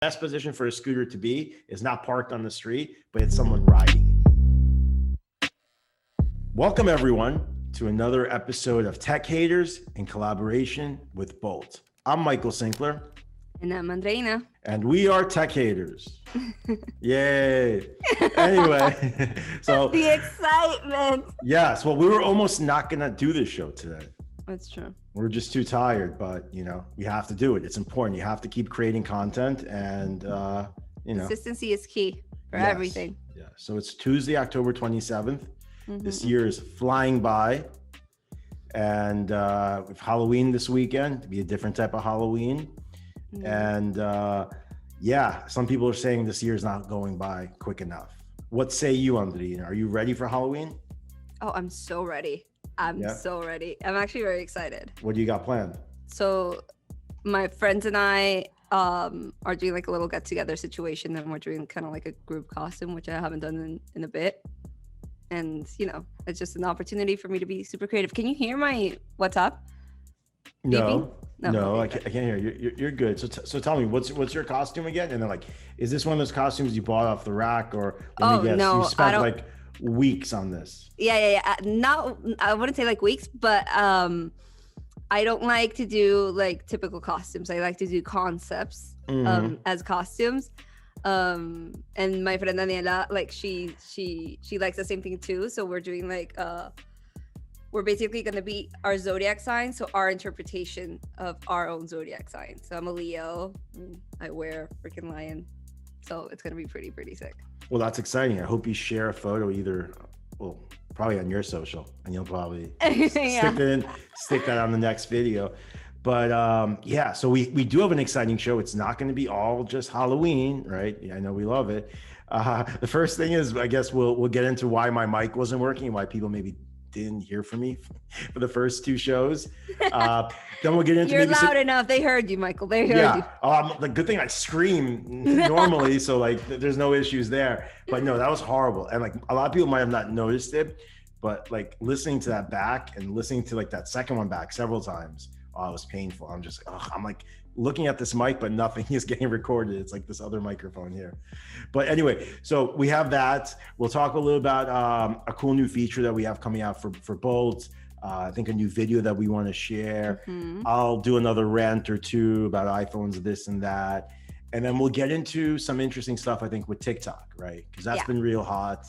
Best position for a scooter to be is not parked on the street, but it's someone riding it. Welcome everyone to another episode of Tech Haters in collaboration with Bolt. I'm Michael Sinkler. And I'm Andreina. And we are Tech Haters. Yay. Anyway, so the excitement. Yes, well, we were almost not going to do this show today. That's true. We're just too tired, but we have to do it. It's important. You have to keep creating content, and consistency is key for everything. Yeah. So it's Tuesday, October 27th. This year is flying by, and with Halloween this weekend, it'll be a different type of Halloween. And some people are saying this year is not going by quick enough. What say you, Andreina? Are you ready for Halloween? Oh, I'm so ready. I'm so ready. I'm actually very excited. What do you got planned? So my friends and I are doing like a little get together situation, and we're doing kind of like a group costume, which I haven't done in a bit. And it's just an opportunity for me to be super creative. Can you hear my WhatsApp? No, okay, I can't hear you. You're good. So tell me, what's your costume again? And then is this one of those costumes you bought off the rack, or you spent like weeks on this? Yeah. Not, I wouldn't say like weeks, but I don't like to do like typical costumes. I like to do concepts as costumes. And my friend Daniela, like she likes the same thing too. So we're doing like we're basically going to be our zodiac sign, so our interpretation of our own zodiac sign. So I'm a Leo. I wear freaking lion. So it's going to be pretty sick. Well, that's exciting. I hope you share a photo probably on your social, and you'll probably stick that on the next video. But so we do have an exciting show. It's not going to be all just Halloween, right? Yeah, I know we love it. The first thing is, I guess we'll get into why my mic wasn't working and why people maybe didn't hear from me for the first two shows. Then we'll get into You're loud enough. They heard you, Michael. They heard you. The good thing I scream normally, so like there's no issues there. But no, that was horrible. And like a lot of people might have not noticed it, but like listening to that back and listening to like that second one back several times, it was painful. I'm just I'm like looking at this mic, but nothing is getting recorded. It's like this other microphone here. But anyway, so we have that. We'll talk a little about a cool new feature that we have coming out for Bolt. I think a new video that we want to share. I'll do another rant or two about iPhones, this and that. And then we'll get into some interesting stuff, I think, with TikTok, right? Because that's been real hot,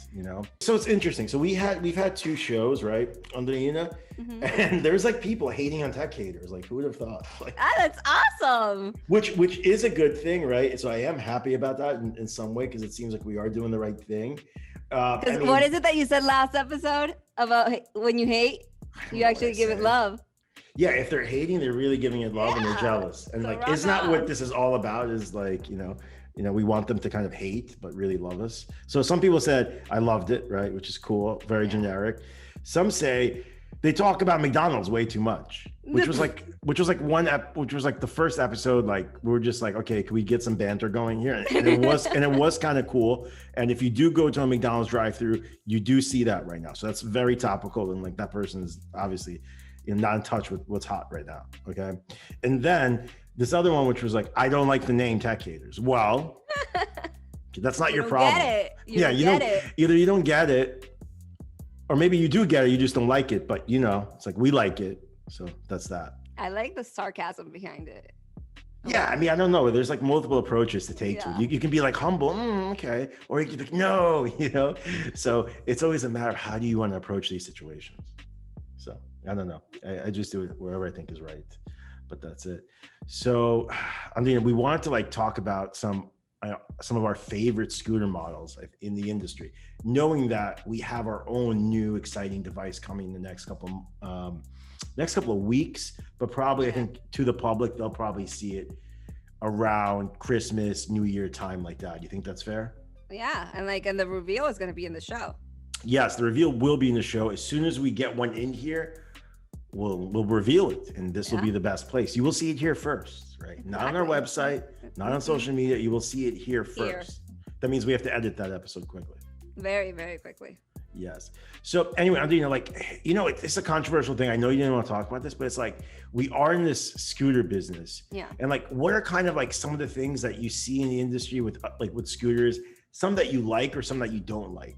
So it's interesting. So we've had two shows, right, Andreina? And there's like people hating on tech haters. Like, who would have thought? Like, that's awesome. Which is a good thing, right? So I am happy about that in some way, because it seems like we are doing the right thing. What is it that you said last episode about when you hate, you actually give it love? Yeah, if they're hating, they're really giving it love and they're jealous. And like, isn't that what this is all about? Is like, we want them to kind of hate, but really love us. So some people said, I loved it, right? Which is cool, very generic. Some say they talk about McDonald's way too much, which was like the first episode. Like, we were just like, okay, can we get some banter going here? And it was kind of cool. And if you do go to a McDonald's drive-through, you do see that right now. So that's very topical. And like, that person is obviously not in touch with what's hot right now. Okay. And then this other one, which was like, I don't like the name Tech Haters. Well, that's not your problem. Get it. Either you don't get it, or maybe you do get it, you just don't like it. But it's like, we like it. So that's that. I like the sarcasm behind it. Yeah, I mean, I don't know. There's like multiple approaches to take to it. You can be like humble, okay, or you can be like, no, So it's always a matter of how do you want to approach these situations. So I don't know. I just do it wherever I think is right, but that's it. So, we wanted to like talk about some of our favorite scooter models in the industry, knowing that we have our own new exciting device coming in the next couple of weeks, but probably I think to the public, they'll probably see it around Christmas, New Year time like that. You think that's fair? Yeah. And the reveal is going to be in the show. Yes, the reveal will be in the show. As soon as we get one in here, we'll reveal it, and this will be the best place. You will see it here first, right? Exactly. Not on our website, not on social media. You will see it here first. That means we have to edit that episode quickly. Very, very quickly. Yes. So anyway, it's a controversial thing. I know you didn't want to talk about this, but it's like we are in this scooter business. Yeah. And like, what are kind of like some of the things that you see in the industry with scooters, some that you like or some that you don't like?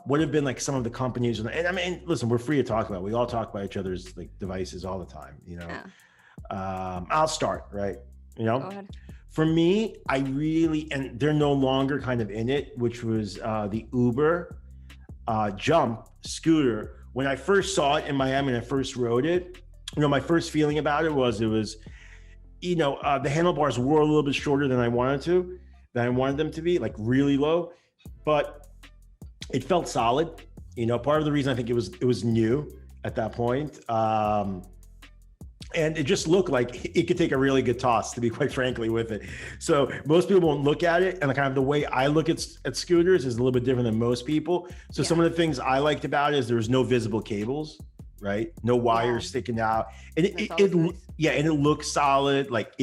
What have been like some of the companies, and I mean, listen, we're free to talk about it. We all talk about each other's like devices all the time, Yeah. I'll start, right? Go ahead. For me, and they're no longer kind of in it, which was the Uber Jump scooter. When I first saw it in Miami and I first rode it, my first feeling about it was the handlebars were a little bit shorter than I wanted them to be, like really low, but it felt solid. Part of the reason I think it was new at that point. And it just looked like it could take a really good toss, to be quite frankly, with it. So most people won't look at it, and kind of the way I look at scooters is a little bit different than most people. So some of the things I liked about it is there was no visible cables, right? No wires sticking out, and it looked solid. Like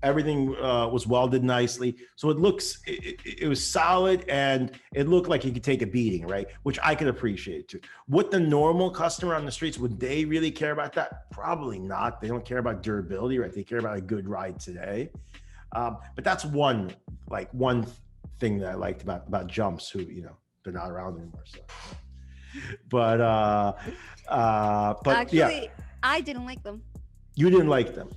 everything was welded nicely. So it was solid, and it looked like it could take a beating, right? Which I could appreciate too. What the normal customer on the streets, would they really care about that? Probably not. They don't care about durability, right? They care about a good ride today. But that's one thing that I liked about Jumps, who, they're not around anymore. So, but Actually, yeah. I didn't like them. You didn't like them,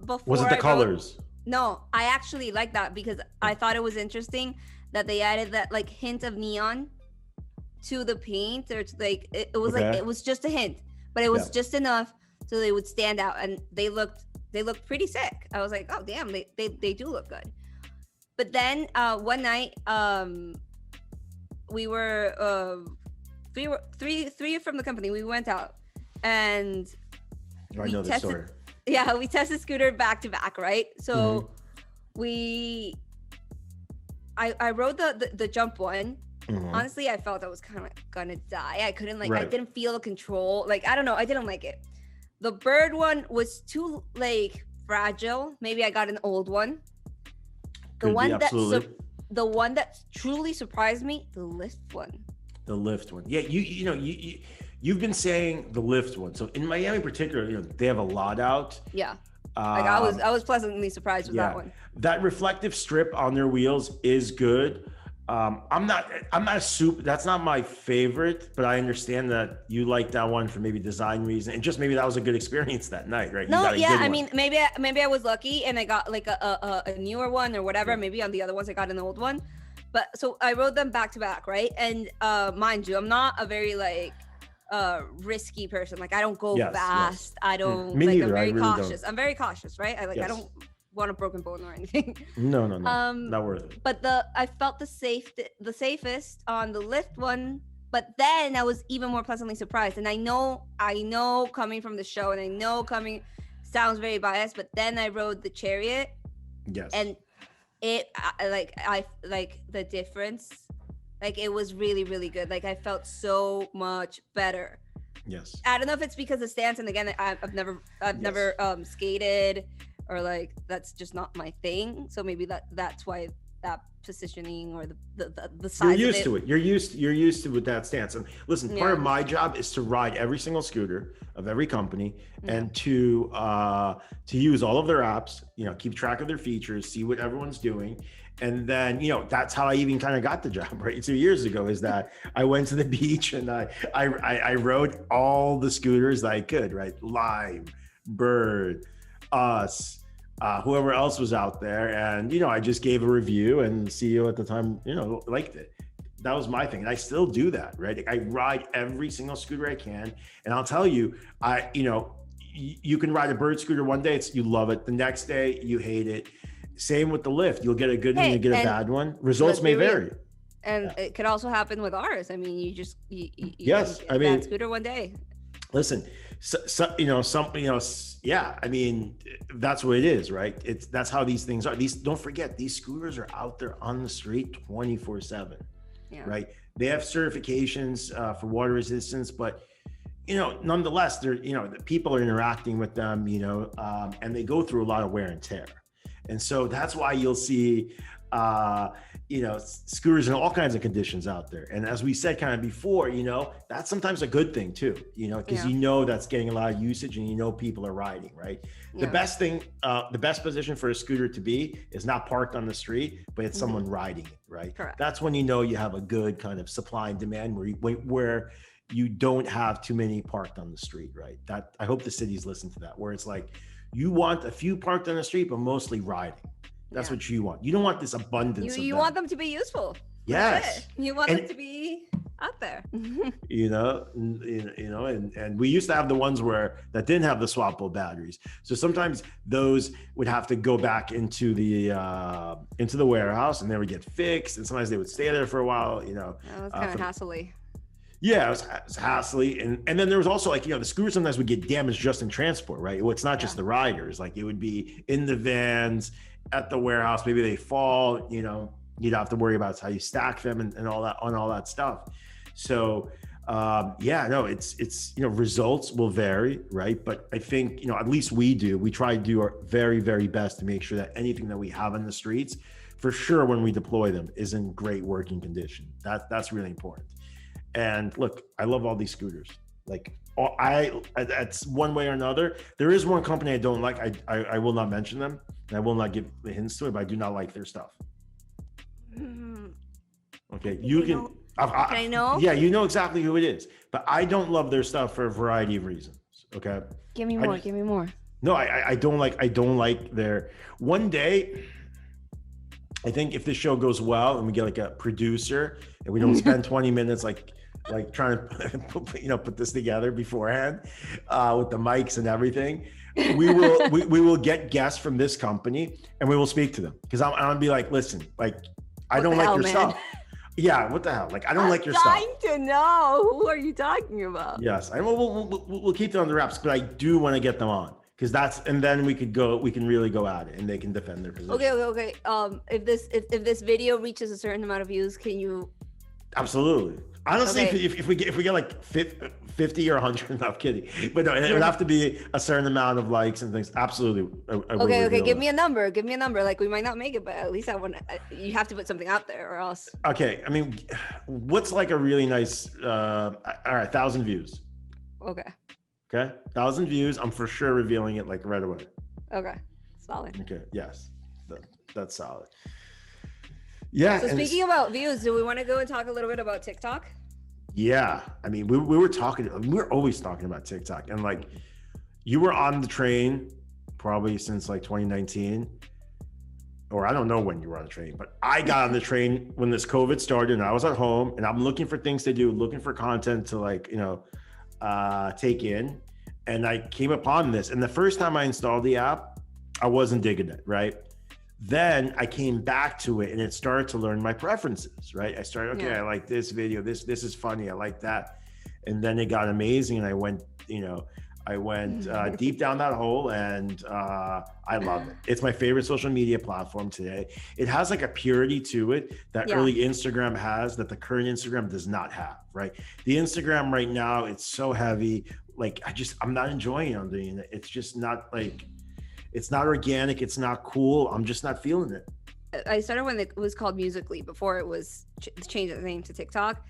Was it the colors? No, I actually like that because I thought it was interesting that they added that like hint of neon to the paint, or to, like it was like it was just a hint, but it was just enough so they would stand out, and they looked pretty sick. I was like, oh damn, they do look good. But then one night we were three from the company. We went out and I know the story. Yeah, we tested scooter back to back, right? So I rode the Jump one. Honestly, I felt I was kind of gonna die. I couldn't I didn't feel control. Like, I don't know, I didn't like it. The Bird one was too fragile. Maybe I got an old one. The one that truly surprised me, the Lift one. The Lift one. Yeah, you've been saying the Lift one. So in Miami in particular, they have a lot out. Yeah. I was pleasantly surprised with that one. That reflective strip on their wheels is good. I'm not that's not my favorite, but I understand that you like that one for maybe design reason, and just maybe that was a good experience that night, right? No, yeah, I mean, maybe I was lucky and I got like a newer one or whatever. Maybe on the other ones I got an old one. But so I rode them back to back, right? And mind you, I'm not a very risky person. Like, I don't go fast. I don't. Me neither. I'm very cautious. Don't. I'm very cautious, right? I don't want a broken bone or anything. No. Not worth it. But I felt the safest on the Lift one. But then I was even more pleasantly surprised. And I know coming from the show, and I know sounds very biased, but then I rode the Chariot. Yes. And I the difference. Like, it was really, really good. Like, I felt so much better. Yes. I don't know if it's because of stance, and again, I've never skated, or that's just not my thing. So maybe that's why that positioning or the size. You're used to it. You're used to with that stance. And listen, part of my job is to ride every single scooter of every company, and to use all of their apps. Keep track of their features, see what everyone's doing. And then, that's how I even kind of got the job, right? 2 years ago, is that I went to the beach and I rode all the scooters that I could, right? Lime, Bird, us, whoever else was out there. And, I just gave a review, and the CEO at the time, liked it. That was my thing. And I still do that, right? I ride every single scooter I can. And I'll tell you, you can ride a Bird scooter one day, you love it. The next day, you hate it. Same with the Lift. You'll get a good one, you get a bad one. Results may vary. And it could also happen with ours. I mean, you bad scooter one day. Listen, I mean, that's what it is, right? That's how these things are. Don't forget, these scooters are out there on the street 24/7, right? They have certifications for water resistance, but nonetheless, they're the people are interacting with them, and they go through a lot of wear and tear. And so that's why you'll see, scooters in all kinds of conditions out there. And as we said kind of before, that's sometimes a good thing too, because that's getting a lot of usage and people are riding, right? The best thing, the best position for a scooter to be is not parked on the street, but it's someone riding it, right? Correct. That's when you have a good kind of supply and demand where you don't have too many parked on the street, right? That I hope the cities listen to that, where it's like you want a few parked on the street, but mostly riding. That's what you want. You don't want this abundance. You want them to be useful. Yes. You want them to be out there. And we used to have the ones that didn't have the swappable batteries. So sometimes those would have to go back into the warehouse and they would get fixed. And sometimes they would stay there for a while, That was kind of hassly. Yeah, it was hassly. And then there was also the scooters sometimes would get damaged just in transport, right? Well, it's not just the riders. Like it would be in the vans at the warehouse. Maybe they fall, you'd have to worry about how you stack them and all that stuff. So it's results will vary, right? But I think, at least we try to do our very, very best to make sure that anything that we have on the streets, for sure, when we deploy them, is in great working condition. That's really important. And look, I love all these scooters. Like that's one way or another. There is one company I don't like. I will not mention them and I will not give the hints to it, but I do not like their stuff. Okay, you can. I know. Yeah, you know exactly who it is, but I don't love their stuff for a variety of reasons. Okay. Give me more. Give me more. No, I don't like their. One day, I think if this show goes well and we get like a producer and we don't spend 20 minutes like trying to put this together beforehand with the mics and everything, we will get guests from this company and we will speak to them, because I'm gonna be like, listen, like I don't like your stuff. Yeah, what the hell? Like I don't like your stuff. I'm dying to know, who are you talking about? Yes, we'll keep them on the wraps, but I do want to get them on, because and then we can really go at it and they can defend their position. Okay. If this video reaches a certain amount of views, can you? Absolutely. Honestly, if we get like 50 or 100, no, I'm kidding, but no, it would have to be a certain amount of likes and things. Absolutely. Okay. Give me a number. Like we might not make it, but at least you have to put something out there or else. Okay. I mean, what's like a really nice, all right, 1,000 views. Okay. 1,000 views. I'm for sure revealing it like right away. Okay. Solid. Okay. Yes. That's solid. Yeah. So speaking about views, do we want to go and talk a little bit about TikTok? Yeah. I mean, we're always talking about TikTok, and like you were on the train probably since like 2019, or I don't know when you were on the train, but I got on the train when this COVID started and I was at home and I'm looking for things to do, looking for content to take in. And I came upon this, and the first time I installed the app, I wasn't digging it, right? Then I came back to it and it started to learn my preferences, right? I started, I like this video, this is funny, I like that. And then it got amazing and I went deep down that hole, and I love it. It's my favorite social media platform today. It has like a purity to it that early Instagram has that the current Instagram does not have, right? The Instagram right now, it's so heavy. Like I'm not enjoying it. I'm doing it. It's just not like, it's not organic. It's not cool. I'm just not feeling it. I started when it was called Musical.ly before it was changed the name to TikTok,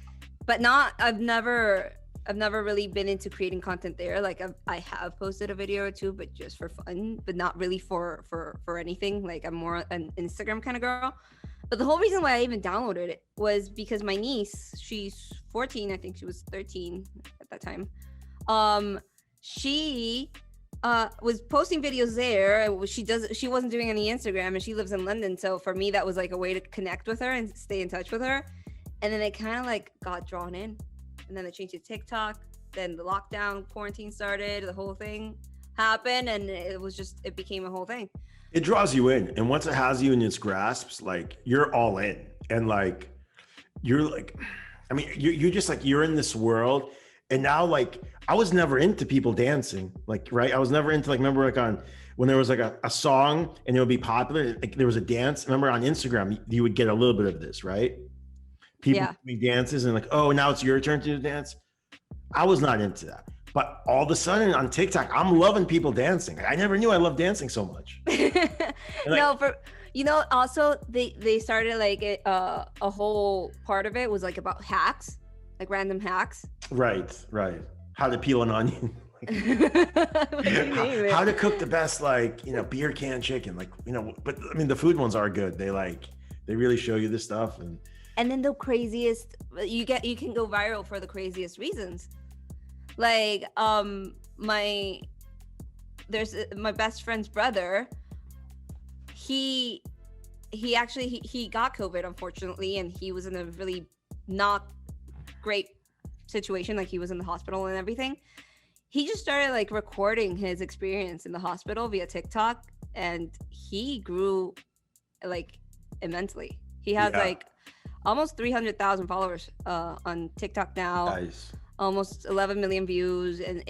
but I've never really been into creating content there. Like I have posted a video or two, but just for fun, but not really for anything. Like I'm more an Instagram kind of girl. But the whole reason why I even downloaded it was because my niece, she's 14, I think she was 13 at that time. She was posting videos there. She wasn't doing any Instagram, and she lives in London. So for me, that was like a way to connect with her and stay in touch with her. And then it kind of like got drawn in. And then they changed it to TikTok. Then the lockdown, quarantine started. The whole thing happened, and it became a whole thing. It draws you in, and once it has you in its grasps, like you're all in, and like you're like, I mean, you're just like you're in this world. And now, like, I was never into people dancing, like, right? I was never into, like, remember, like, when there was like a song and it would be popular, like there was a dance. Remember on Instagram, you would get a little bit of this, right? People make dances and like, oh, now it's your turn to dance. I was not into that. But all of a sudden on TikTok, I'm loving people dancing. I never knew I loved dancing so much. And, like, No, for also they started like a whole part of it was like about hacks, like random hacks. right. How to peel an onion. What do you name How it? to cook the best, like, beer can chicken, like, but I mean, the food ones are good. They really show you this stuff. And then the craziest, you can go viral for the craziest reasons. Like my best friend's brother, he actually he got COVID, unfortunately, and he was in a really not great situation. Like, he was in the hospital and everything. He just started like recording his experience in the hospital via TikTok, and he grew like immensely. He has like almost 300,000 followers on TikTok now. Nice. Almost 11 million views, and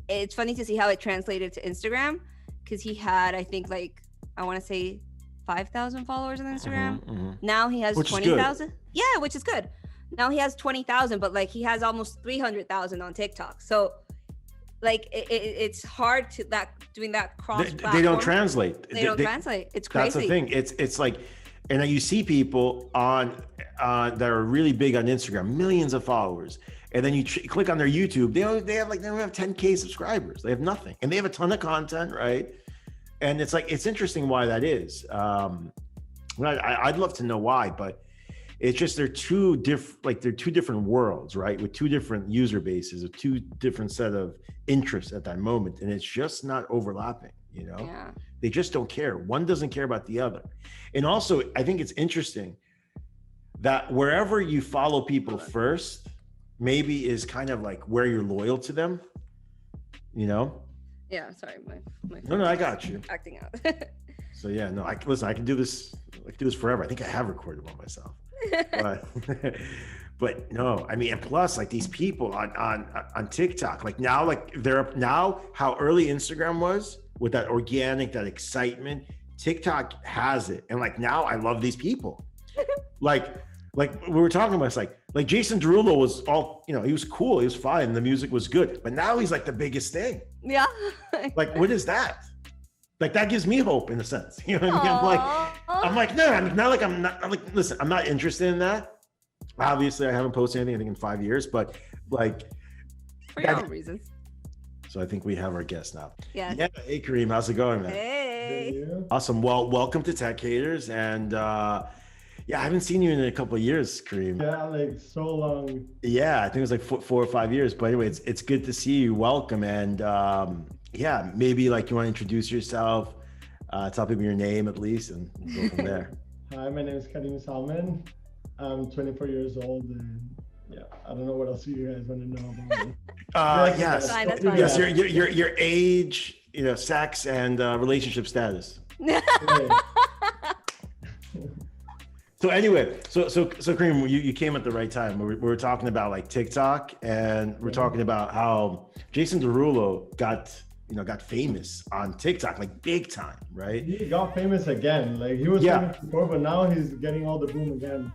it's funny to see how it translated to Instagram, because he had, I think, like, I want to say 5,000 followers on Instagram. Now he has 20,000. Yeah, which is good. Now he has 20,000, but like he has almost 300,000 on TikTok. So like it's hard to doing that cross. They don't translate. They don't translate. It's crazy. That's the thing. It's like, and you see people on that are really big on Instagram, millions of followers, and then you click on their YouTube. They don't have 10K subscribers. They have nothing, and they have a ton of content, right? And it's like, it's interesting why that is. I'd love to know why, but it's just they're two different worlds, right? With two different user bases, with two different set of interests at that moment, and it's just not overlapping. Yeah. They just don't care. One doesn't care about the other. And also, I think it's interesting that wherever you follow people first, maybe is kind of like where you're loyal to them. Yeah. Sorry, my No, I got you. acting out. So yeah, no, I can do this. I can do this forever. I think I have recorded one myself. But no, I mean, and plus, like, these people on TikTok, like now how early Instagram was with that organic, that excitement, TikTok has it. And like, now I love these people. like we were talking about, it's like Jason Derulo was all, he was cool, he was fine, the music was good, but now he's like the biggest thing. Yeah. Like, what is that? Like, that gives me hope in a sense. You know what I mean? I'm like, no, I'm like, listen, I'm not interested in that. Obviously, I haven't posted anything, I think, in 5 years, but like, for your own reasons. So I think we have our guest now. Yeah. Hey, Karim, how's it going, man? Hey. Awesome. Well, welcome to Tech Haters. And I haven't seen you in a couple of years, Karim. Yeah, like so long. Yeah, I think it was like 4 or 5 years. But anyway, it's good to see you. Welcome. And maybe like you want to introduce yourself, tell people your name at least, and go from there. Hi, my name is Karim Salmen. I'm 24 years old, and I don't know what else you guys want to know about me. Yes, that's fine. Yes, your age, sex, and relationship status. So anyway, so Karim, you came at the right time. We were talking about like TikTok, and we're talking about how Jason Derulo got famous on TikTok, like big time, right? He got famous again. Like, he was famous before, but now he's getting all the boom again.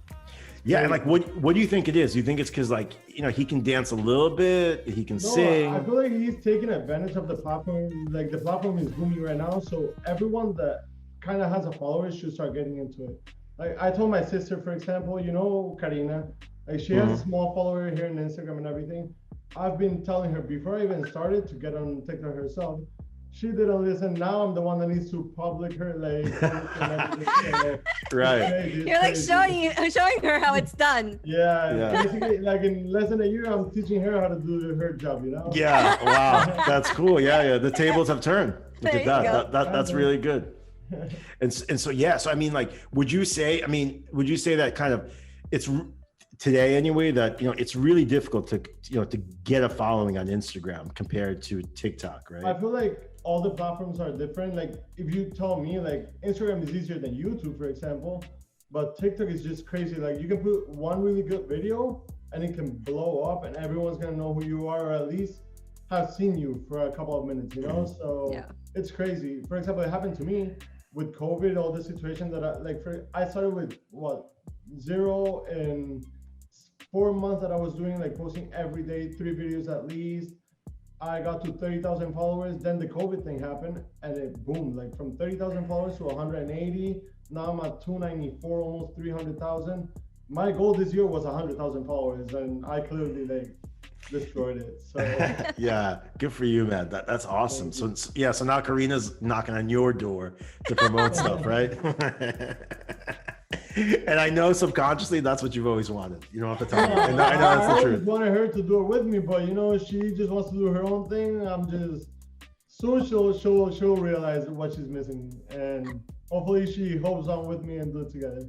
Yeah, and like, what do you think it is? Do you think it's because, like, he can dance a little bit, he can sing? I feel like he's taking advantage of the platform. Like, the platform is booming right now, so everyone that kind of has a follower should start getting into it. Like, I told my sister, for example, Karina, like, she has a small follower here on Instagram and everything. I've been telling her before I even started to get on TikTok herself. She didn't listen. Now I'm the one that needs to public her, like, right. You're like showing her how it's done. Yeah. Basically, like, in less than a year, I'm teaching her how to do her job. Yeah. Wow. That's cool. Yeah. The tables have turned. Look at that. Go. That's really good. And so I mean, like, would you say that kind of, it's today anyway, that it's really difficult to get a following on Instagram compared to TikTok, right? I feel like all the platforms are different. Like, if you tell me, like, Instagram is easier than YouTube, for example, but TikTok is just crazy. Like, you can put one really good video and it can blow up, and everyone's gonna know who you are, or at least have seen you for a couple of minutes, So it's crazy. For example, it happened to me with COVID, all the situation that I started with 0 in 4 months that I was doing, like, posting every day, 3 videos at least. I got to 30,000 followers. Then the COVID thing happened, and it boomed. Like from 30,000 followers to 180. Now I'm at 294, almost 300,000. My goal this year was 100,000 followers, and I clearly like destroyed it. So yeah, good for you, man. That's awesome. So yeah, so now Karina's knocking on your door to promote stuff, right? And I know subconsciously that's what you've always wanted. You don't have to tell me. I know that's the truth. I wanted her to do it with me, but you know, she just wants to do her own thing. I'm just soon she'll realize what she's missing, and hopefully she hopes on with me and do it together.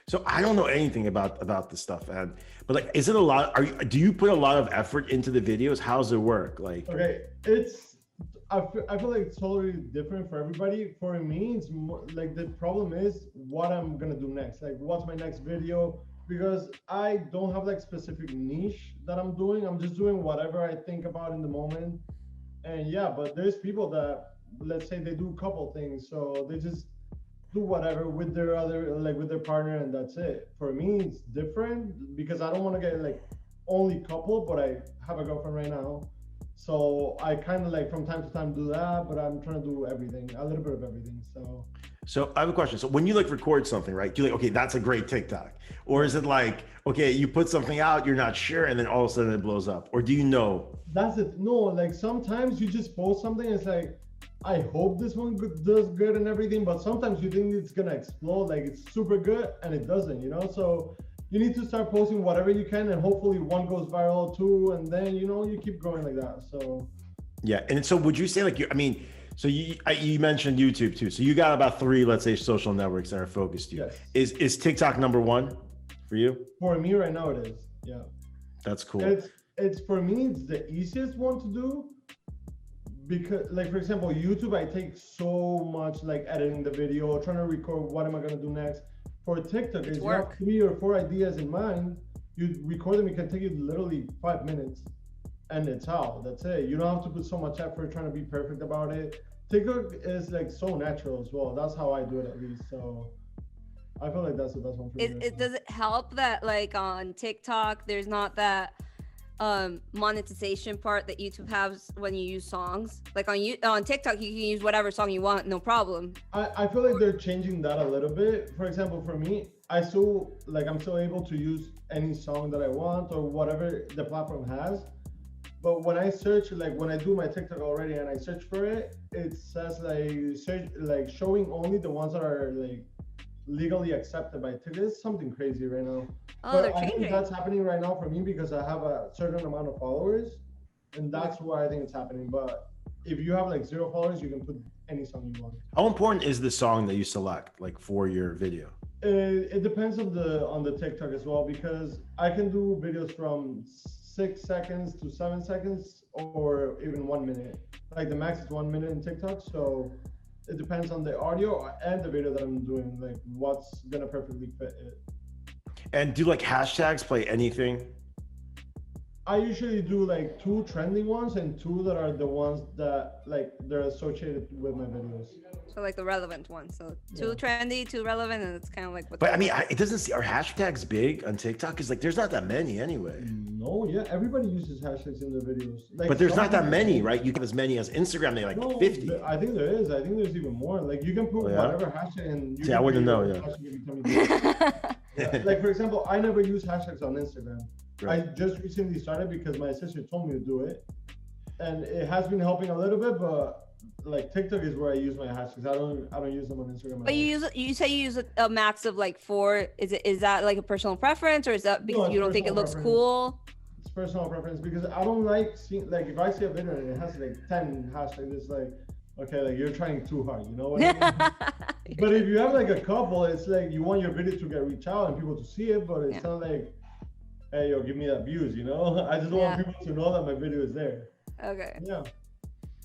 So I don't know anything about this stuff, and but like, is it a lot? Do you put a lot of effort into the videos? How's it work? Like, okay, I feel like it's totally different for everybody. For me, it's more, like the problem is what I'm gonna do next. Like, what's my next video? Because I don't have like specific niche that I'm doing. I'm just doing whatever I think about in the moment. And yeah, but there's people that, let's say they do a couple things, so they just do whatever with their with their partner, and that's it. For me, it's different because I don't want to get like only couple, but I have a girlfriend right now. So I kind of like from time to time do that, but I'm trying to do everything, a little bit of everything. So I have a question. So when you like record something, right? Do you like, okay, that's a great TikTok? Or is it like, okay, you put something out, you're not sure, and then all of a sudden it blows up? Or do you know? That's it. No, like sometimes you just post something, and it's like, I hope this one does good and everything, but sometimes you think it's gonna explode, like it's super good, and it doesn't, you know? So you need to start posting whatever you can, and hopefully one goes viral too, and then, you know, you keep growing like that, so. Yeah, and so would you say like, so you mentioned YouTube too. So you got about 3, let's say, social networks that are focused to you. Yes. Is TikTok number 1 for you? For me right now, it is, yeah. That's cool. It's for me, it's the easiest one to do, because like, for example, YouTube, I take so much like editing the video, trying to record what am I gonna do next. For TikTok, if you have 3 or 4 ideas in mind, you record them, it can take you literally 5 minutes, and it's out. That's it. You don't have to put so much effort trying to be perfect about it. TikTok is like so natural as well. That's how I do it, at least. So I feel like that's the best one for me. Does it help that like on TikTok there's not that monetization part that YouTube has when you use songs? Like on TikTok you can use whatever song you want, no problem. I feel like they're changing that a little bit. For example, for me, I'm still able to use any song that I want or whatever the platform has. But when I search, like when I do my TikTok already and I search for it, it says like showing only the ones that are like legally accepted by TikTok. It's something crazy right now. Oh, but they're I changing. think that's happening right now for me because I have a certain amount of followers, and that's where I think it's happening. But if you have like 0 followers, you can put any song you want. How important is the song that you select, like for your video? It depends on the TikTok as well, because I can do videos from 6 seconds to 7 seconds or even 1 minute. Like the max is 1 minute in TikTok. So it depends on the audio and the video that I'm doing, like what's gonna perfectly fit it. And do like hashtags play anything? I usually do like 2 trending ones and 2 that are the ones that like they're associated with my videos. So like the relevant ones. So 2 trendy, 2 relevant, and it's kind of like what. But I mean, it doesn't see, are hashtags big on TikTok? Because like there's not that many anyway. No, yeah, everybody uses hashtags in their videos. Like, but there's not that many, right? You have as many as Instagram. They like 50. I think there is. I think there's even more. Like you can put whatever hashtag and. Yeah, I wouldn't know. Yeah. Like for example, I never use hashtags on Instagram. Right. I just recently started because my sister told me to do it, and it has been helping a little bit. But like TikTok is where I use my hashtags. I don't use them on Instagram. But you say you use a max of like 4. Is that like a personal preference, or is that because you don't think it looks cool? It's personal preference because I don't like seeing, like if I see a video and it has like 10 hashtags, it's like, okay, like you're trying too hard, you know what I mean? But if you have like a couple, it's like you want your video to get reach out and people to see it, but it's not like, hey, yo, give me that views, you know? I just want people to know that my video is there. Okay. Yeah.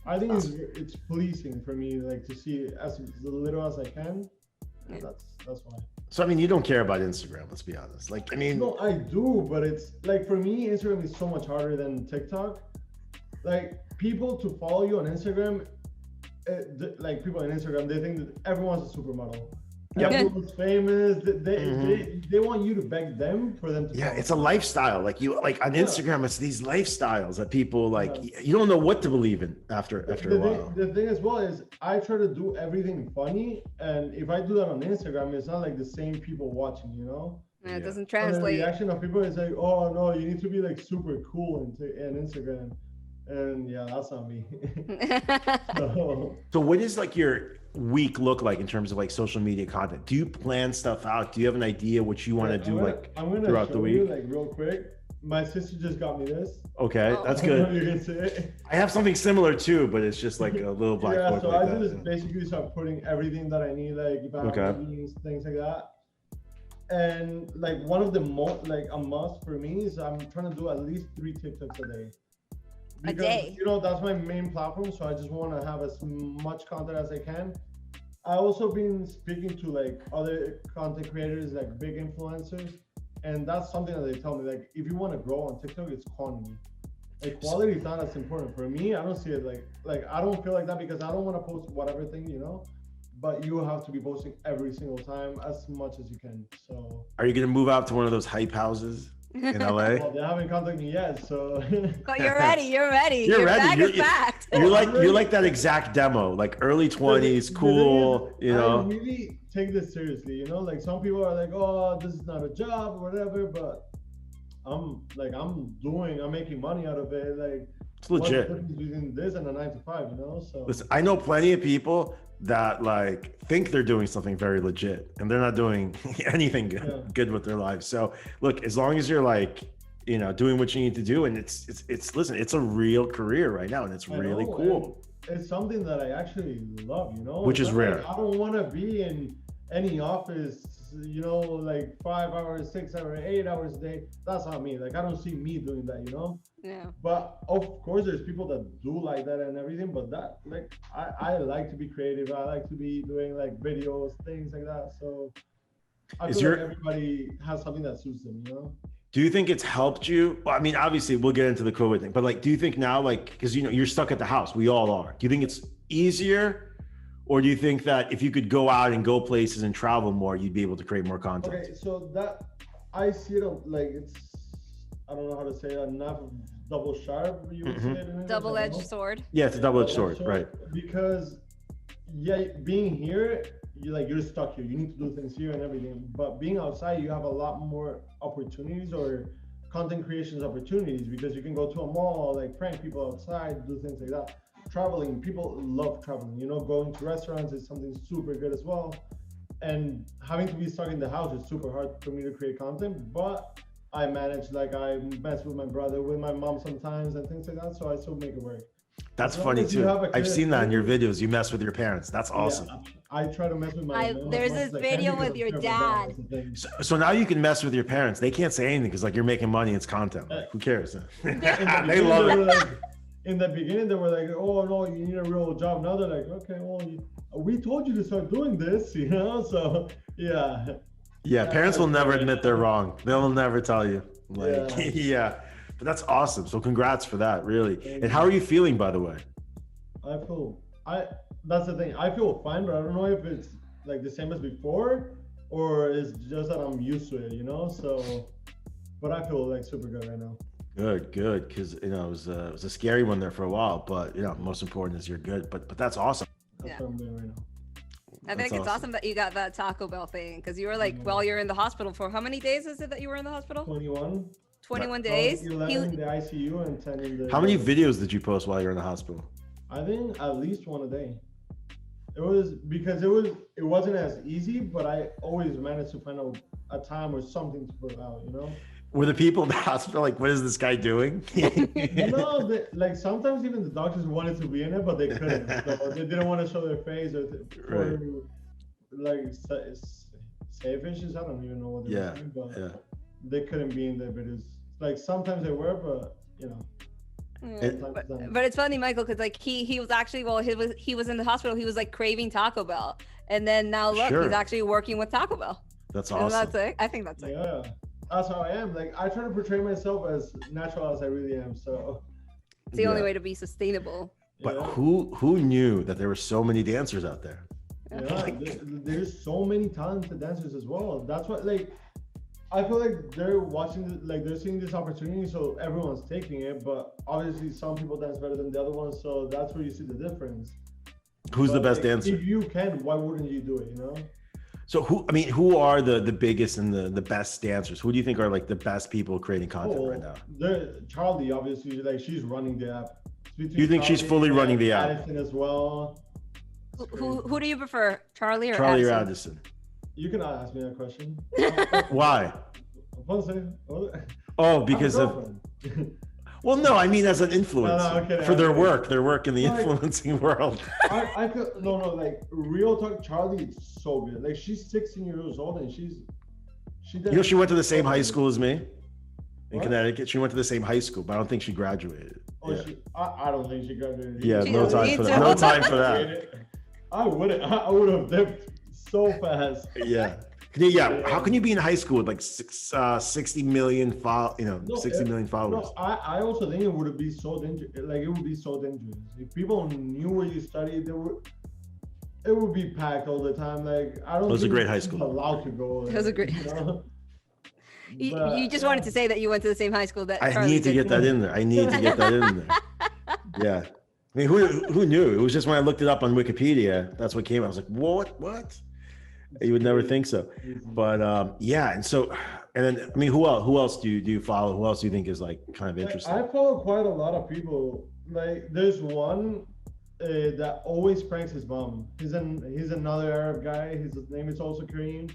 I think it's pleasing for me, like to see as little as I can. Yeah. That's why. So I mean, you don't care about Instagram, let's be honest. Like, I mean, no, I do, but it's like for me, Instagram is so much harder than TikTok. Like people to follow you on Instagram, like people on Instagram, they think that everyone's a supermodel. Yep. Everyone's famous. They want you to beg them for them to. Yeah, follow. it's a lifestyle. Like on Yeah. Instagram, it's these lifestyles that people you don't know what to believe in after a while. The thing as well is I try to do everything funny, and if I do that on Instagram, it's not like the same people watching, you know. Yeah, it doesn't And the translate. reaction of people is like, oh no, you need to be like super cool in Instagram, and yeah, that's not me. So what does like your week look like in terms of like social media content? Do you plan stuff out? Do you have an idea what you want to do I'm gonna throughout show the week? you, like real quick. My sister just got me this. Okay, Oh. that's I don't know if good. you can see it. I have something similar too, but it's just like a little black Yeah, book so like I that. just basically start putting everything that I need, like if I have Okay. meetings, things like that. And like one of the most like a must for me is I'm trying to do at least 3 TikToks a day. A day? You know, that's my main platform, so I just want to have as much content as I can. I also been speaking to like other content creators, like big influencers, and that's something that they tell me, like if you want to grow on TikTok, it's quantity. Like quality is not as important for me. I don't see it like I don't feel like that because I don't want to post whatever thing, you know. But you have to be posting every single time as much as you can. So Are you gonna move out to one of those hype houses in LA? well, they haven't contacted me yet, so But you're ready. You're ready. You're Your ready. bag You're- is packed. You're like that exact demo, like early 20s, The cool, thing is, you know. I really take this seriously, you know. Like some people are like, "Oh, this is not a job or whatever," but I'm making money out of it. Like It's legit. what's the difference between this and a 9 to 5, you know? So Listen, I know plenty of people that like think they're doing something very legit and they're not doing anything good with their lives. So look, as long as you're like, you know, doing what you need to do, and it's listen, it's a real career right now, and it's really cool. It's something that I actually love, you know. Which is It's not rare. like I don't want to be in any office, you know, like 5 hours, 6 hours, 8 hours a day. That's not me. Like I don't see me doing that, you know. Yeah. But of course, there's people that do like that and everything. But that, like, I like to be creative. I like to be doing like videos, things like that. So I feel like everybody has something that suits them, you know. Do you think it's helped you? Well, I mean, obviously we'll get into the COVID thing, but like, do you think now, like, because you know you're stuck at the house, we all are. Do you think it's easier, or do you think that if you could go out and go places and travel more, you'd be able to create more content? Okay, so that I see it like it's, I don't know how to say it, not double sharp. You would say it in English, Double-edged sword. Yeah, it's a double-edged sword, right? Because yeah, being here, you're stuck here. You need to do things here and everything. But being outside, you have a lot more opportunities or content creations opportunities because you can go to a mall, like prank people outside, do things like that. Traveling, people love traveling. You know, going to restaurants is something super good as well. And having to be stuck in the house is super hard for me to create content. But I manage, like I mess with my brother, with my mom sometimes and things like that. So I still make it work. That's funny too. I've seen that in your videos. You mess with your parents. That's awesome. Yeah, I try to mess with my mom. There's this video with your dad. So now you can mess with your parents. They can't say anything because like you're making money. It's content. Like, who cares? They love it. Like, in the beginning, they were like, "Oh no, you need a real job." Now they're like, "Okay, well, we told you to start doing this," you know. So yeah. Yeah, parents will never admit they're wrong. They'll never tell you. Like, yeah. But that's awesome. So congrats for that, really. And how are you feeling, by the way? That's the thing. I feel fine, but I don't know if it's like the same as before or it's just that I'm used to it, you know? So, but I feel like super good right now. Good. Because, you know, it was a scary one there for a while, but, you know, most important is you're good. But that's awesome. That's what I'm doing right now. I think it's awesome that you got that Taco Bell thing because you were like, while you're in the hospital for how many days is it that you were in the hospital? 21 days. 11 in the ICU and 10 in the. How many videos did you post while you were in the hospital? I think at least one a day. It was because it wasn't as easy, but I always managed to find a time or something to put out, you know. Were the people in the hospital like, what is this guy doing? No, like sometimes even the doctors wanted to be in it, but they couldn't. So they didn't want to show their face or like safe issues. I don't even know what they were saying, but they couldn't be in the videos. Like sometimes they were, but you know. But it's funny, Michael, because like he was actually he was in the hospital. He was like craving Taco Bell, and then now look, he's actually working with Taco Bell. That's awesome. And that's it. I think that's it. Yeah. That's how I am. Like I try to portray myself as natural as I really am. So it's the only way to be sustainable. But who knew that there were so many dancers out there? Yeah, there's so many talented dancers as well. That's what, like, I feel like they're watching, like, they're seeing this opportunity, so everyone's taking it. But obviously, some people dance better than the other ones, so that's where you see the difference. Who's But, the best like, dancer? if you can, why wouldn't you do it? You know? So who are the biggest and the best dancers? Who do you think are like the best people creating content right now? Charlie, obviously, like, she's running the app. You think she's fully running the app? Addison as well. Who do you prefer, Charlie or Charlie or Addison? Addison? You cannot ask me that question. Why? One second. Oh, because of. Well, no, I mean as an influencer okay, for their work in the influencing world. I feel no, like, real talk. Charlie is so good. Like, she's 16 years old and she. You know, she went to the same high school as me in What? Connecticut. She went to the same high school, but I don't think she graduated. Oh, Yeah. I don't think she graduated. Yeah, She no doesn't time need for to. that. No time for that. I would have dipped so fast. Yeah. How can you be in high school with like 60 million followers? No, I also think it would be so dangerous. Like, it would be so dangerous if people knew where you studied. It would be packed all the time. Like, I don't. It was a think great high it's school. Allowed to go. It was a great you know? You just wanted to say that you went to the same high school that I Charlie need to did. get that in there. I need to get that in there. Yeah. I mean, who knew? It was just when I looked it up on Wikipedia, that's what came. I was like, what? You would never think so. But yeah, and then I mean, who else do you follow? Who else do you think is like kind of interesting? I follow quite a lot of people. Like, there's one that always pranks his mom. He's another Arab guy. His name is also Karim.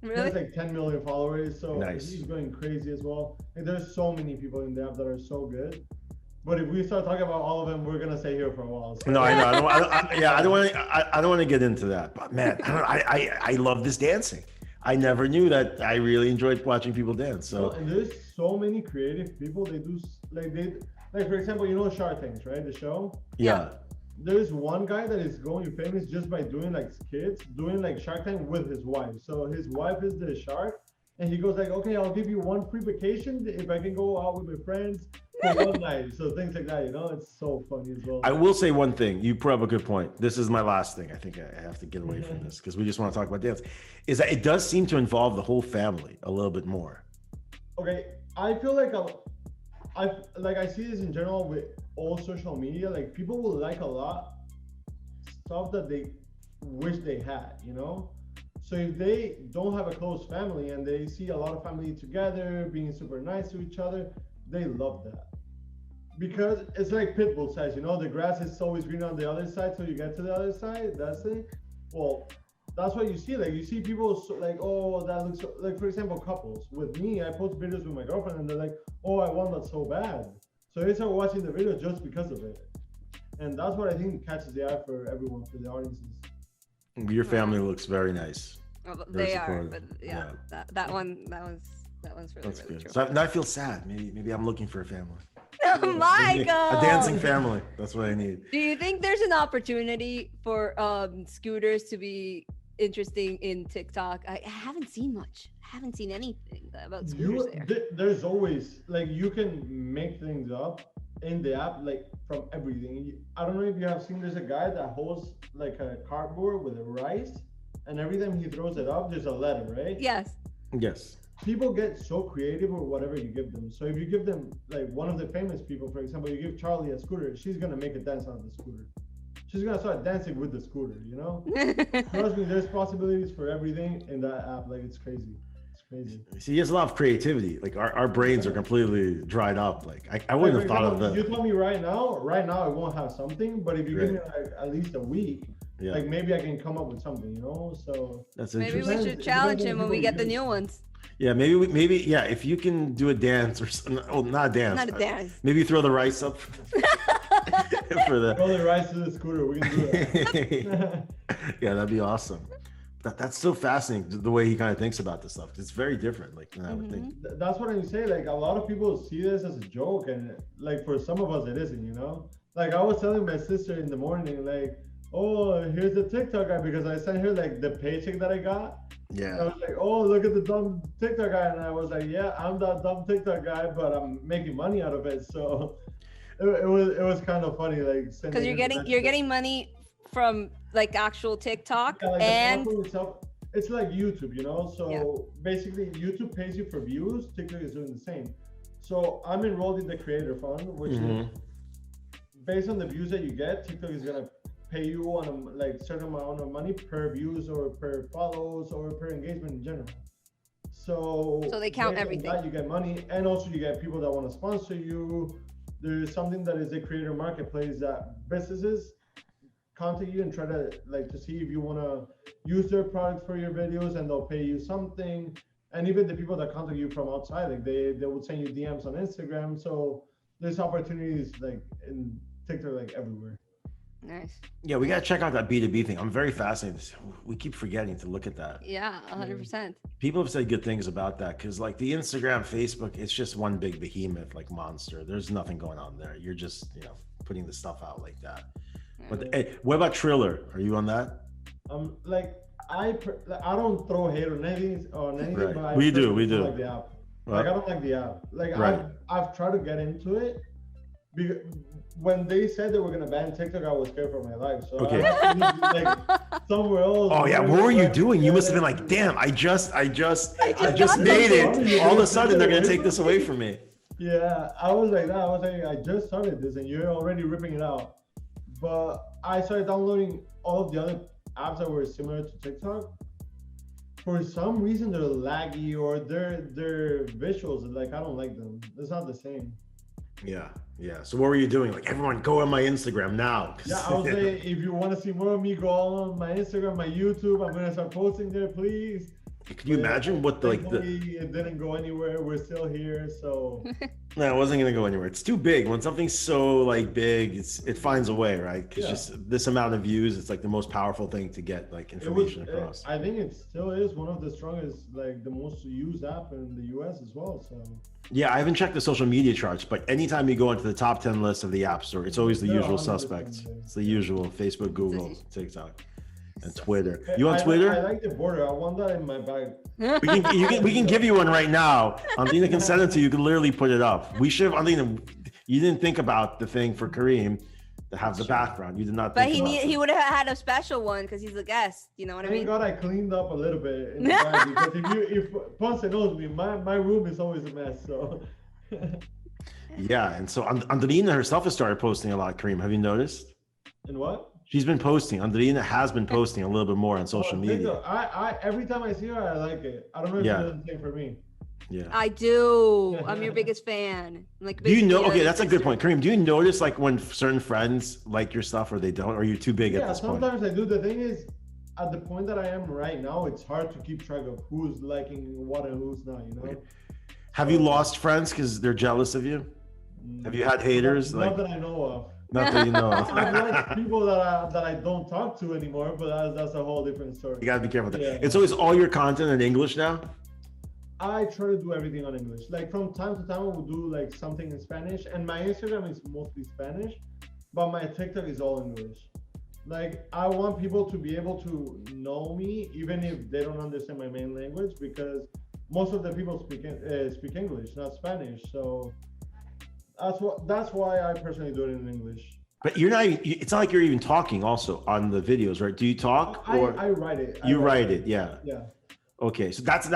He Really? has like 10 million followers, so Nice. he's going crazy as well. Like, there's so many people in the app that are so good. But if we start talking about all of them, we're gonna stay here for a while. So. No, I know. I don't want to get into that. But man, I love this dancing. I never knew that. I really enjoyed watching people dance. So And there's so many creative people. They do like, for example, you know Shark Tanks, right? The show. yeah. There's one guy that is going famous just by doing like skits, doing like Shark Tank with his wife. So his wife is the shark, and he goes like, "Okay, I'll give you one free vacation if I can go out with my friends for one night." So things like that, you know, it's so funny as well. I will say one thing. You brought up a good point. This is my last thing. I think I have to get away from this because we just want to talk about dance. Is that it does seem to involve the whole family a little bit more. Okay, I feel like I see this in general with all social media. Like, people will like a lot stuff that they wish they had, you know. So if they don't have a close family and they see a lot of family together being super nice to each other, they love that. Because it's like Pitbull says, you know, the grass is always green on the other side, so you get to the other side. That's it. Well, that's what you see. Like, you see people like, oh, that looks so, like, for example, couples. With me, I post videos with my girlfriend, and they're like, oh, I want that so bad. So they start watching the video just because of it. And that's what I think catches the eye for everyone, for the audiences. Your family looks very nice. Oh, Very they are, supportive. but yeah, that one's really, That's really good. true. So now I feel sad. Maybe I'm looking for a family. Oh my God. A dancing family. That's what I need. Do you think there's an opportunity for scooters to be interesting in TikTok? I haven't seen much. I haven't seen anything about scooters there. There's always, like, you can make things up in the app, like, from everything. I don't know if you have seen, there's a guy that holds like a cardboard with a rice, and every time he throws it up, there's a letter, right? Yes. Yes. People get so creative with whatever you give them. So if you give them, like, one of the famous people, for example, you give Charlie a scooter, she's gonna make a dance on the scooter. She's gonna start dancing with the scooter, you know? Trust me, there's possibilities for everything in that app. Like, it's crazy. It's crazy. See, he has a lot of creativity. Like our brains are completely dried up. Like I wouldn't have thought of that. You told me right now I won't have something, but if you give me like at least a week, Yeah. like, maybe I can come up with something, you know? So That's Maybe interesting. we should challenge him when we get the new ones. Yeah, maybe yeah. If you can do a dance or something, oh, not a dance. Not a dance. Maybe throw the rice up for the. roll the rice to the scooter. We can do that. Yeah, that'd be awesome. That's so fascinating the way he kind of thinks about this stuff. It's very different, like than I would think. That's what I'm saying. Like, a lot of people see this as a joke, and like, for some of us it isn't, you know? Like, I was telling my sister in the morning, like, oh, here's the TikTok guy, because I sent her like the paycheck that I got. I Yeah. was like, oh, look at the dumb TikTok guy. And I was like, yeah, I'm that dumb TikTok guy, but I'm making money out of it. So it was kind of funny, like, Because you're getting money from like actual TikTok Yeah, like and the platform itself, it's like YouTube, you know. So basically, YouTube pays you for views. TikTok is doing the same. So I'm enrolled in the Creator Fund, which is based on the views that you get. TikTok is gonna pay you on a like certain amount of money per views or per follows or per engagement in general. So they count based on everything. that, you get money, and also you get people that want to sponsor you. There's something that is a creator marketplace that businesses contact you and try to like to see if you want to use their product for your videos, and they'll pay you something. And even the people that contact you from outside, like they will send you DMs on Instagram. So there's opportunities like in TikTok, like everywhere. nice. Yeah, we got to check out that B2B thing. I'm very fascinated. We keep forgetting to look at that. Yeah, 100%. People have said good things about that because, like, the Instagram, Facebook, it's just one big behemoth, like monster. There's nothing going on there. You're just, putting the stuff out like that. But hey, what about Triller? Are you on that? Like I don't throw hate on anything, Right. but I We do. don't like the app. Right. Like I don't like the app. Like Right. I've tried to get into it. When they said they were gonna ban TikTok, I was scared for my life. So Okay. I like somewhere else. Oh yeah, what were you doing? You must have been like, damn, I just made it. All of a sudden they're gonna take this away from me. Yeah, I was like that. I was like, I just started this and you're already ripping it out. But I started downloading all of the other apps that were similar to TikTok. For some reason, they're laggy or their visuals, like I don't like them. It's not the same. Yeah. So what were you doing? Like, everyone go on my Instagram now. Yeah, I would say if you want to see more of me, go on my Instagram, my YouTube. I'm gonna start posting there, please. Can you imagine what the it didn't go anywhere. We're still here, so No, it wasn't gonna go anywhere. It's too big. When something's so like big, it finds a way, right? Because just this amount of views, it's like the most powerful thing to get like information across. I think it still is one of the strongest, like the most used app in the US as well. So Yeah, I haven't checked the social media charts, but anytime you go into the top 10 list of the App Store, it's always the usual suspects. It's the usual: Facebook, Google, TikTok, and Twitter. You on Twitter? I like the border. I want that in my bag. We can give you one right now. Andina can send it to you. You can literally put it up. We should have, Andina, you didn't think about the thing for Karim to have the background. You did not think But he would have had a special one because he's a guest. You know what I mean? Thank God I cleaned up a little bit in the bag, because if Ponce knows me, my room is always a mess. So Yeah, and so Andrina herself has started posting a lot, Karim. Have you noticed? And what? She's been posting. Andrina has been posting a little bit more on social media. I every time I see her, I like it. I don't know if she does the same for me. Yeah. I do. I'm your biggest fan. Like, Do you know? Okay, that's a good point, Karim. Do you notice like when certain friends like your stuff or they don't, or you're too big at this point? Yeah, sometimes I do. The thing is, at the point that I am right now, it's hard to keep track of who's liking what and who's not. You know. Okay. Have you lost friends because they're jealous of you? Have you had haters? Not that I know of. Not that you know of. I've liked people that I don't talk to anymore, but that's a whole different story. You gotta be careful with that. Yeah. And so is all your content in English now? I try to do everything on English. Like from time to time, I will do like something in Spanish, and my Instagram is mostly Spanish, but my TikTok is all English. Like I want people to be able to know me, even if they don't understand my main language, because most of the people speak English, not Spanish. So that's why I personally do it in English. But you're not. It's not like you're even talking. Also on the videos, right? Do you talk or I write it? you write it? Yeah. Yeah. Okay, so that's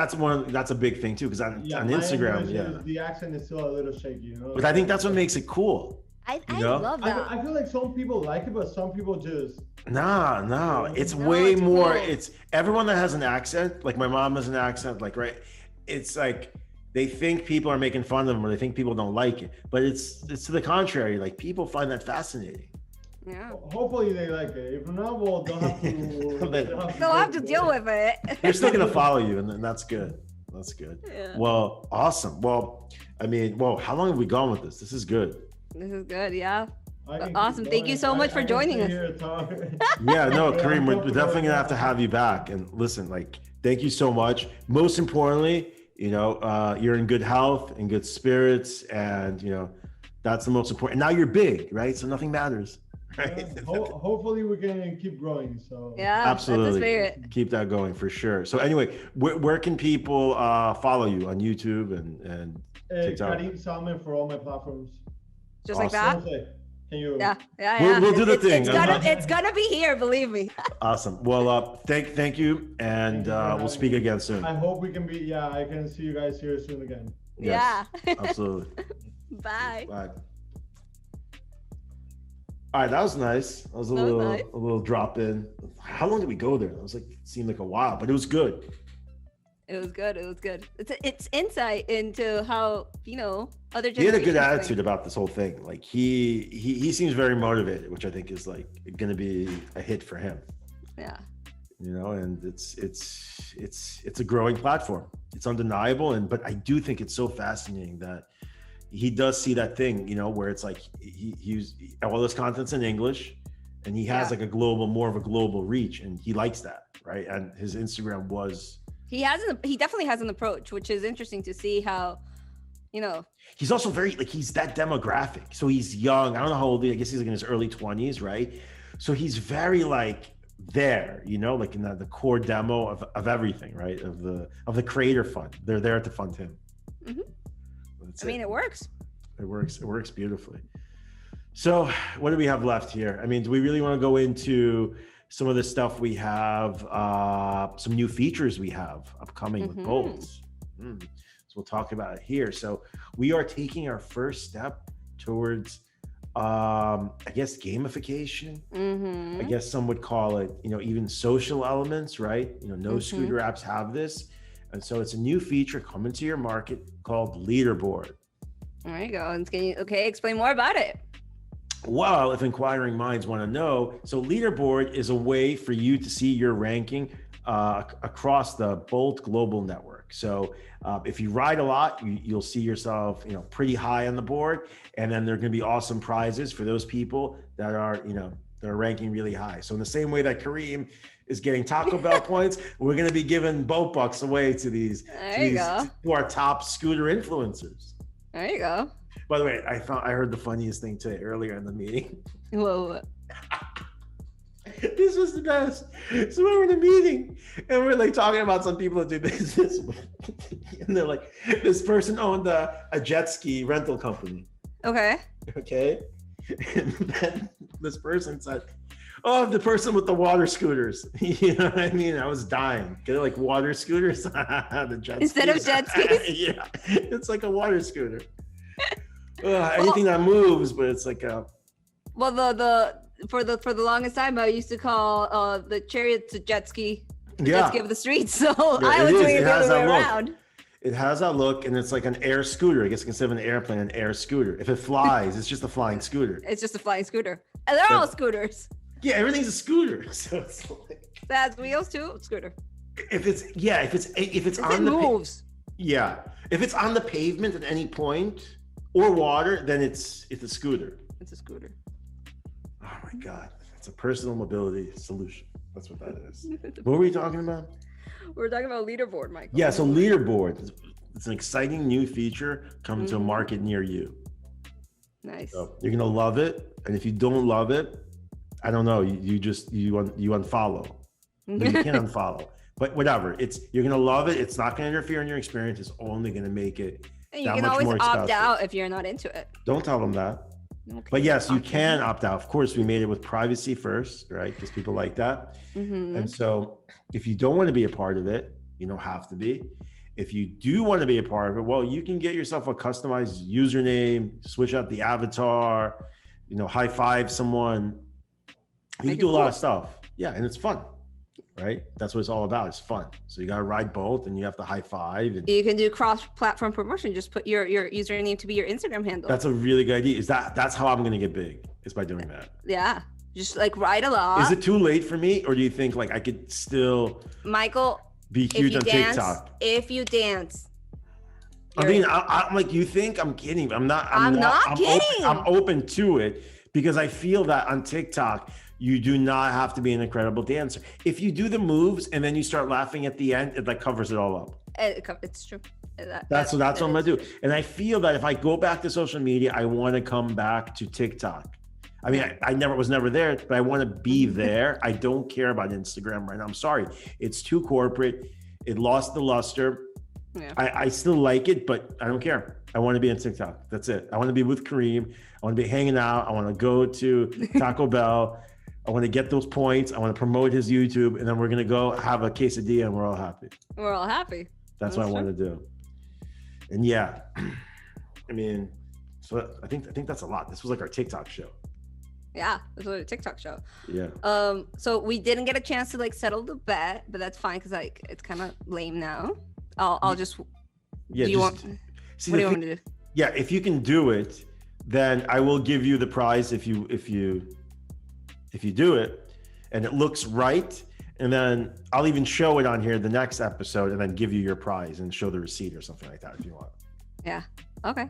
a big thing too, because on Instagram, the accent is still a little shaky, you know. But I think that's what makes it cool. I love that. I feel like some people like it, but some people just No, it's way more. Cool. It's everyone that has an accent. Like my mom has an accent. Like it's like they think people are making fun of them, or they think people don't like it. But it's to the contrary. Like people find that fascinating. Yeah. Hopefully they like it. If not, well, they'll have to. They'll have to deal with it. They're still gonna follow you, and that's good. That's good. Yeah. Well, awesome. Well, I mean, how long have we gone with this? This is good. This is good. Yeah. Awesome. Thank you so much for joining us. Yeah, no, Karim, we're definitely gonna have to have you back. And listen, like, thank you so much. Most importantly, you're in good health, in good spirits, and that's the most important. Now you're big, right? So nothing matters. Right. Yeah, hopefully we can keep growing. So yeah, absolutely, that's the spirit. Keep that going for sure. So anyway, where can people follow you on YouTube and TikTok? Karim Salmen for all my platforms. Just awesome. Like that. Can you? Yeah. We'll do the thing. It's gonna be here, believe me. Awesome. Well, thank you, and Thank you for we'll speak having me. again soon. I hope we can be. Yeah, I can see you guys here soon again. Yes, Yeah. absolutely. Bye. Bye. All right, that was nice. That was a That was little nice. a little drop in. How long did we go there? It was like it seemed like a while, but it was good. It was good. It was good. It's insight into how other He had a good generations attitude think. about this whole thing. Like he seems very motivated, which I think is like going to be a hit for him. Yeah. And it's a growing platform. It's undeniable, but I do think it's so fascinating that he does see that thing, where it's like he's all this content's in English, and he has like more of a global reach, and he likes that, right? And his Instagram was. He definitely has an approach, which is interesting to see how, He's also very he's that demographic. So he's young. I don't know how old he is. I guess he's like in his early 20s, right? So he's very there, like in the core demo of everything, right? Of the creator fund. They're there to fund him. Mm-hmm. It works. It works beautifully. So what do we have left here? I mean, do we really want to go into some of the stuff we have, some new features we have upcoming with Bolts? So we'll talk about it here. So we are taking our first step towards, I guess, gamification. I guess some would call it, even social elements, right? No scooter apps have this. And so it's a new feature coming to your market called Leaderboard. There you go. Explain more about it. Well, if inquiring minds want to know, so Leaderboard is a way for you to see your ranking across the Bolt global network. So if you ride a lot, you'll see yourself, pretty high on the board, and then there are going to be awesome prizes for those people that are, that are ranking really high. So in the same way that Karim is getting Taco Bell points, we're going to be giving boat bucks away to our top scooter influencers. There you go. By the way, I heard the funniest thing today earlier in the meeting. Whoa. This was the best. So we were in a meeting and we're talking about some people that do business, and they're like, this person owned a jet ski rental company. Okay. And then this person said, "Oh, the person with the water scooters." You know what I mean? I was dying. Get it, water scooters? The jet Instead skis. of jet skis? Yeah, it's like a water scooter. Anything that moves, but it's like a. Well, for the longest time, I used to call the chariot a jet ski. Jet ski of the streets. So I was doing it the other way around. It has that look, and it's like an air scooter. I guess instead of an airplane, an air scooter. If it flies, it's just a flying scooter. It's just a flying scooter. And they're all scooters. Yeah, everything's a scooter. So it's that has wheels too. Scooter. If it's on it moves. If it's on the pavement at any point or water, then it's a scooter. It's a scooter. Oh my God, it's a personal mobility solution. That's what that is. What were we talking about? We're talking about Leaderboard, Michael. Yeah, so Leaderboard. It's an exciting new feature coming to a market near you. Nice. So you're gonna love it, and if you don't love it, I don't know. You unfollow. But you can't unfollow. But whatever. You're gonna love it. It's not gonna interfere in your experience. It's only gonna make it. And you can always opt out if you're not into it. Don't tell them that. Okay. But yes, you can opt out. Of course, we made it with privacy first, right? Because people like that. And so if you don't want to be a part of it, you don't have to be. If you do want to be a part of it, well, you can get yourself a customized username, switch out the avatar, high five someone. You can do a lot of stuff. Yeah, and it's fun, right? That's what it's all about. It's fun. So you got to ride both, and you have to high five. And you can do cross-platform promotion. Just put your username to be your Instagram handle. That's a really good idea. That's how I'm going to get big, is by doing that. Yeah. Just ride along. Is it too late for me, or do you think I could still, Michael, be huge on TikTok? If you dance. I mean, I'm like, you think? I'm kidding. I'm not kidding. I'm open to it because I feel that on TikTok, you do not have to be an incredible dancer. If you do the moves and then you start laughing at the end, it covers it all up. It's true. That's what I'm gonna do. And I feel that if I go back to social media, I want to come back to TikTok. I mean, I was never there, but I want to be there. I don't care about Instagram right now. I'm sorry. It's too corporate. It lost the luster. Yeah. I still like it, but I don't care. I want to be on TikTok. That's it. I want to be with Karim. I want to be hanging out. I want to go to Taco Bell. I want to get those points. I want to promote his YouTube, and then we're gonna go have a quesadilla, and we're all happy. We're all happy. That's what I want to do. And yeah, I mean, so I think that's a lot. This was like our TikTok show. Yeah, this was a TikTok show. Yeah. So we didn't get a chance to like settle the bet, but that's fine because like it's kind of lame now. I'll just. Yeah. Do you want? See, what do you want me to do? Yeah, if you can do it, then I will give you the prize if you do it, and it looks right. And then I'll even show it on here the next episode, and then give you your prize and show the receipt or something like that if you want. Yeah. Okay.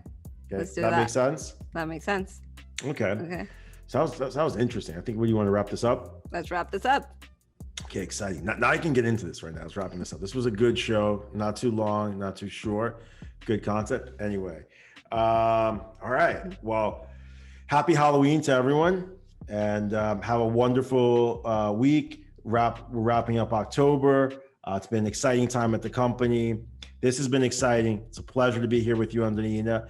Let's do that. That makes sense. That makes sense. Okay. Okay. Sounds interesting. I think. What do you want to wrap this up? Let's wrap this up. Okay, exciting. Now I can get into this right now. Let's wrapping this up. This was a good show. Not too long, not too short. Good content. Anyway, all right. Well, happy Halloween to everyone, and have a wonderful week. We're wrapping up October. It's been an exciting time at the company. This has been exciting. It's a pleasure to be here with you, Andreina.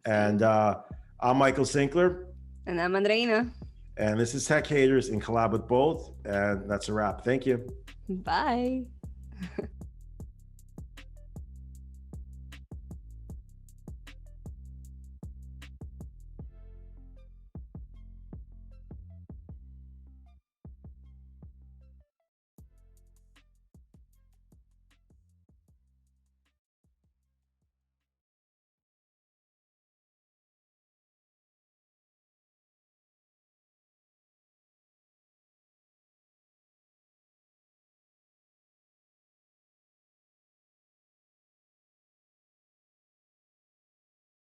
And I'm Michael Sinkler. And I'm Andreina. And this is Tech Haters in collab with both. And that's a wrap. Thank you. Bye.